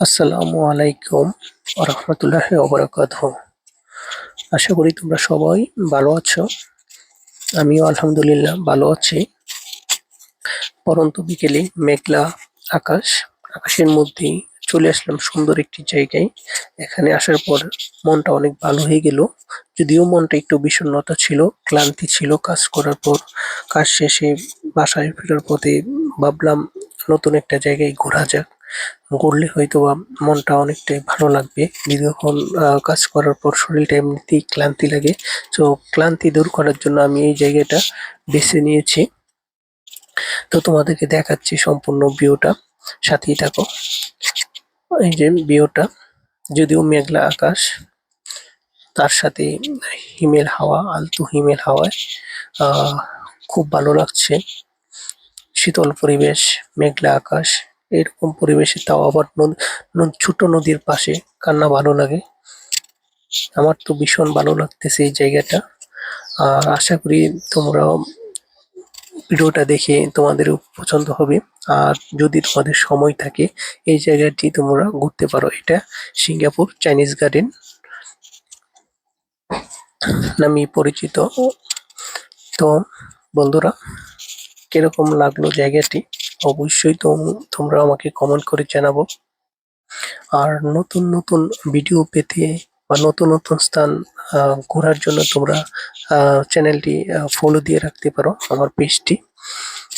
আসসালামু আলাইকুম ওরহমতুল্লাহি ওবারাকাতুহু। আশা করি তোমরা সবাই ভালো আছো। আমিও আলহামদুলিল্লাহ ভালো আছি। পরন্ত বিকেলে মেঘলা আকাশ, আকাশের মধ্যেই চলে আসলাম সুন্দর একটি জায়গায়। এখানে আসার পর মনটা অনেক ভালো হয়ে গেল। যদিও মনটা একটু বিষণ্ণতা ছিল, ক্লান্তি ছিল কাজ করার পর। কাজ শেষে বাসায় ফেরার পথে ভাবলাম নতুন একটা জায়গায় ঘোরা যাক। ঘুরলে হয়তোবা মনটা অনেকটাই ভালো লাগবে। দীর্ঘক্ষণ কাজ করার পর শরীরটা এমনিতেই ক্লান্তি লাগে। তো ক্লান্তি দূর করার জন্য আমি এই জায়গাটা বেছে নিয়েছি। তো তোমাদেরকে দেখাচ্ছি সম্পূর্ণ ভিউটা, সাথেই থাকো। এই যে ভিউটা, যদিও মেঘলা আকাশ, তার সাথে হিমেল হাওয়া, আলতো হিমেল হাওয়ায় আহ খুব ভালো লাগছে। শীতল পরিবেশ, মেঘলা আকাশ, এরকম পরিবেশে তাও আবার ছোট নদীর পাশে, কার না ভালো লাগে। আমার তো ভীষণ ভালো লাগতেছে এই জায়গাটা। আর আশা করি তোমরাও ভিডিওটা দেখে তোমাদেরও পছন্দ হবে। আর যদি তোমাদের সময় থাকে এই জায়গাটি তোমরা ঘুরতে পারো। এটা সিঙ্গাপুর চাইনিজ গার্ডেন নামে পরিচিত। তো বন্ধুরা, কিরকম লাগলো জায়গাটি অবশ্যই তোমরা আমাকে কমেন্ট করে জানাবো। আর নতুন নতুন ভিডিও পেতে বা নতুন নতুন স্থান ঘোরার জন্য তোমরা চ্যানেলটি ফলো দিয়ে রাখতে পারো, আমার পেজটি।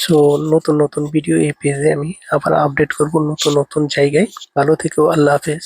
সো নতুন নতুন ভিডিও এই পেজে আমি আবার আপডেট করব নতুন নতুন জায়গায়। ভালো থেকো, আল্লাহ হাফেজ।